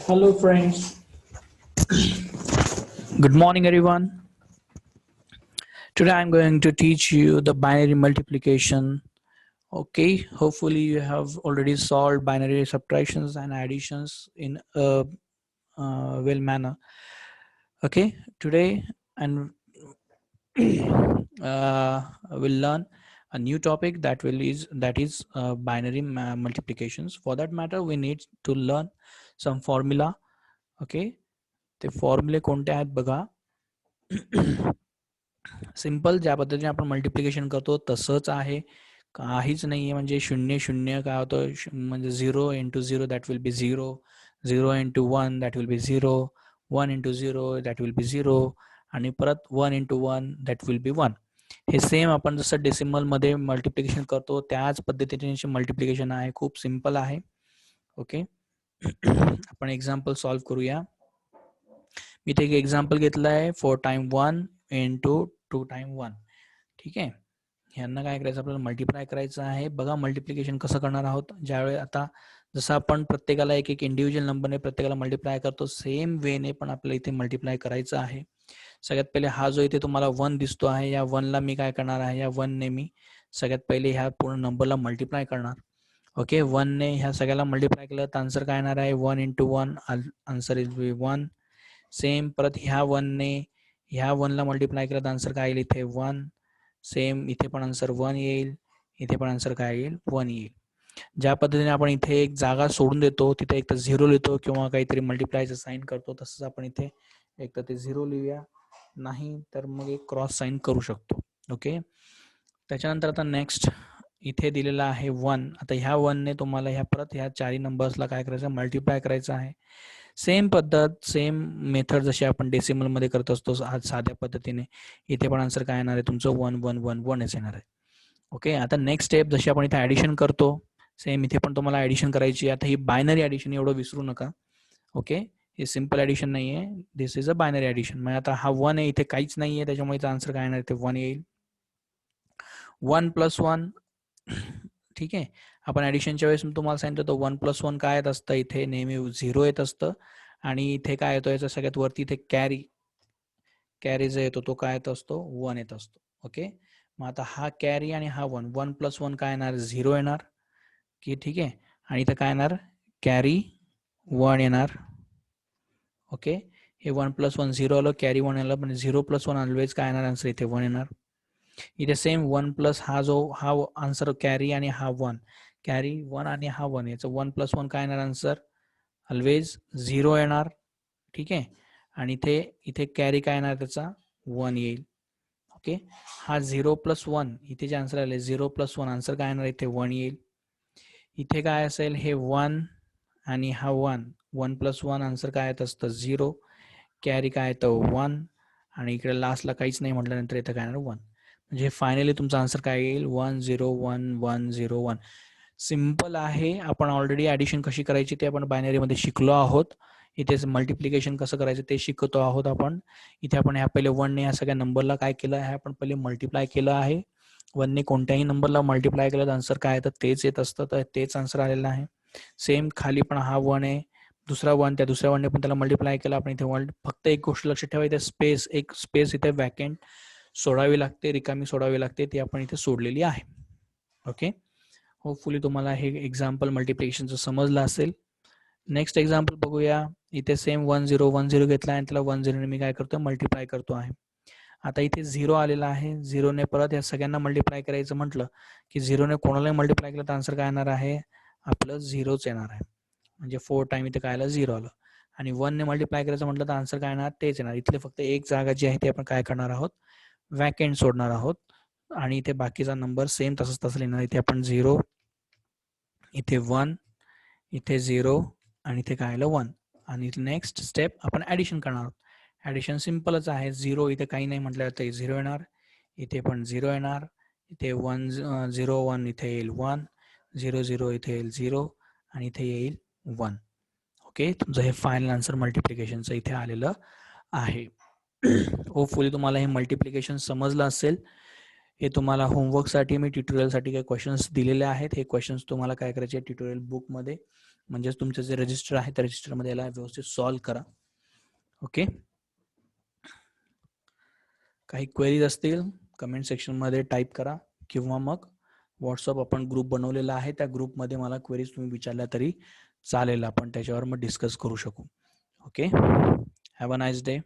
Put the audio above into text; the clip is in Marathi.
Hello friends. Good morning everyone. Today I'm going to teach you the binary multiplication. Okay, hopefully you have already solved binary subtractions and additions in a well manner. Okay, today and we'll learn a new topic that is binary multiplications. For that matter, we need to learn some formula. Okay, ते फॉर्म्युले कोणते आहेत बघा. सिंपल ज्या पद्धतीने आपण मल्टिप्लिकेशन करतो तसंच आहे, काहीच नाही आहे. म्हणजे शून्य शून्य काय होतं, म्हणजे 0 into 0 that will be 0, 0 into 1 that will be 0, 1 into 0 that will be 0 आणि परत 1 इंटू 1 दॅट विल बी 1. हे सेम आपण जसं डेसिमलमध्ये मल्टिप्लिकेशन करतो त्याच पद्धतीने मल्टिप्लिकेशन आहे, खूप सिंपल आहे. ओके, आपण एक्झाम्पल सॉल्व्ह करूया. मी इथे एक एक्झाम्पल घेतलं आहे 4 टाइम 1 इंटू 2 टाइम 1. ठीक आहे, ह्यांना काय करायचं, आपल्याला मल्टिप्लाय करायचं आहे. बघा मल्टिप्लिकेशन कसं करणार आहोत. ज्यावेळी आता जसं आपण प्रत्येकाला एक एक इंडिव्हिज्युअल नंबरने प्रत्येकाला मल्टिप्लाय करतो, सेम वेने पण आपल्याला इथे मल्टिप्लाय करायचं आहे. सगळ्यात पहिले हा जो इथे तुम्हाला 1 दिसतो आहे, या 1ला मी काय करणार आहे, या 1ने मी सगळ्यात पहिले ह्या पूर्ण नंबरला मल्टिप्लाय करणार. ओके, 1ने ह्या सगळ्याला मल्टिप्लाय केलं तर आन्सर काय येणार आहे, 1 into 1 answer is be 1. Same परत ह्या 1ने ह्या 1ला मल्टिप्लाय केलं तर आन्सर काय येईल इथे 1. सेम इथे पण आन्सर 1 येईल, इथे पण आन्सर काय येईल 1 येईल. ज्या पद्धतीने आपण इथे एक जागा सोडून देतो, तिथे एक तर 0 लिहितो किंवा काहीतरी मल्टिप्लायचं साईन करतो, तसंच आपण इथे एक तर ते 0 लिहूया, नाही तर मग एक क्रॉस साईन करू शकतो. ओके, त्याच्यानंतर आता नेक्स्ट इथे दिलेला आहे 1. आता ह्या 1ने तुम्हाला ह्या परत ह्या चारही नंबर्सला काय करायचं, मल्टिप्लाय करायचं आहे. सेम पद्धत, सेम मेथड जशी आपण डेसिमलमध्ये करत असतो साध्या पद्धतीने, इथे पण आन्सर काय येणार आहे तुमचं 1 1 1 1च येणार आहे. ओके, आता नेक्स्ट स्टेप जशी आपण इथे ॲडिशन करतो, सेम इथे पण तुम्हाला ॲडिशन करायची. आता ही बायनरी ॲडिशन, एवढं विसरू नका. ओके, हे सिम्पल ॲडिशन नाही आहे, दिस इज अ बायनरी ॲडिशन. म्हणजे आता हा 1 आहे, इथे काहीच नाही आहे, त्याच्यामुळे इथं आन्सर काय येणार आहे ते 1 येईल. 1 प्लस 1. ठीक आहे, आपण ॲडिशनच्या वेळेस तुम्हाला सांगितलं तर 1 प्लस 1 काय येत असतं, इथे नेहमी 0 येत असतं. आणि इथे काय येतो, याचा सगळ्यात वरती इथे कॅरी जो येतो तो काय येत असतो, 1 येत असतो. ओके, मग आता हा कॅरी आणि हा 1, 1 प्लस 1 काय येणार, 0 येणार की. ठीक आहे, आणि इथं काय येणार, कॅरी 1 येणार. ओके, हे 1 प्लस 1 0 आलं, कॅरी 1 आलं, पण 0 प्लस 1 ऑलवेज काय येणार आन्सर इथे 1 येणार. इथे सेम 1 प्लस हा आन्सर कॅरी आणि हा 1, कॅरी 1 आणि हा 1, याचं 1 प्लस 1 काय येणार आन्सर ऑलवेज 0 येणार. ठीक आहे, आणि इथे इथे कॅरी काय येणार त्याचा 1 येईल. ओके, हा 0 प्लस 1 इथे जे आन्सर आले 0 प्लस 1 आन्सर काय येणार इथे 1 येईल. इथे काय असेल, हे 1 आणि हा 1, 1 प्लस 1 आन्सर काय येत असतं 0, कॅरी काय येतं 1, आणि इकडे लास्टला काहीच नाही म्हटल्यानंतर इथं काय येणार 1. म्हणजे फायनली तुमचा आन्सर काय येईल 1 0 1 1 0 1. सिम्पल आहे. आपण ऑलरेडी ॲडिशन कशी करायची ते आपण बायनरीमध्ये शिकलो आहोत. इथेच मल्टिप्लिकेशन कसं करायचं ते शिकतो आहोत आपण. इथे आपण ह्या पहिले 1ने ह्या सगळ्या नंबरला काय केलं आहे, आपण पहिले मल्टिप्लाय केलं आहे. 1ने कोणत्याही नंबरला मल्टिप्लाय केलं तर आन्सर काय येतं तेच येत असतं, तर तेच आन्सर आलेलं आहे. सेम खाली पण हा 1 आहे, दुसरा 1, त्या दुसऱ्या 1ने पण त्याला मल्टिप्लाय केलं आपण इथे. फक्त एक गोष्ट लक्षात ठेवा, इथे एक स्पेस इथे वॅकेंट सोडावी लागते, रिकामी सोडावी लागते, ती आपण इथे सोडलेली आहे. ओके, होपफुली तुम्हाला हे एक्झाम्पल मल्टिप्लिकेशनचं समजलं असेल. नेक्स्ट एक्झाम्पल बघूया. इथे सेम 1 0 1 0 घेतला आणि त्याला 1 0ने मी काय करतोय, मल्टिप्लाय करतो आहे. आता इथे 0 आलेला आहे, 0ने परत या सगळ्यांना मल्टिप्लाय करायचं म्हटलं की 0ने कोणालाही मल्टिप्लाय केलं तर आन्सर काय येणार आहे, आपलं 0च येणार आहे. म्हणजे 4 टाइम इथे काय आलं 0 आलं. आणि 1ने मल्टिप्लाय करायचं म्हटलं तर आन्सर काय येणार तेच येणार. इथले फक्त एक जागा जी आहे ती आपण काय करणार आहोत, वॅकेंट सोडणार आहोत, आणि इथे बाकीचा नंबर सेम तसंच लिहिणार. इथे आपण 0, इथे 1, इथे 0, आणि इथे काय आलं 1. आणि नेक्स्ट स्टेप आपण ॲडिशन करणार आहोत. ॲडिशन सिम्पलच आहे. 0 इथे काही नाही म्हटलं तर 0 येणार, इथे पण 0 येणार, इथे 1 0 1 इथे येईल 1, 0 0 इथे येईल 0, आणि इथे येईल 1. ओके, तुमचं हे फायनल आन्सर मल्टिप्लिकेशनचं इथे आलेलं आहे. होपफुली तुम्हाला हे मल्टिप्लिकेशन समजलं असेल. हे तुम्हाला होमवर्कसाठी मी ट्युटोरियलसाठी काही क्वेश्चन्स दिलेले आहेत. हे क्वेश्चन्स तुम्हाला काय करायचे ट्युटोरियल बुकमध्ये म्हणजेच तुमचं जे रजिस्टर आहे त्या रजिस्टरमध्ये याला व्यवस्थित सॉल्व्ह करा. ओके, काही क्वेरीज असतील कमेंट सेक्शनमध्ये टाईप करा, किंवा मग व्हॉट्सअप आपण ग्रुप बनवलेला आहे त्या ग्रुपमध्ये मला क्वेरीज तुम्ही विचारल्या तरी चालेल, आपण त्याच्यावर मग डिस्कस करू शकू. Okay, have a nice day.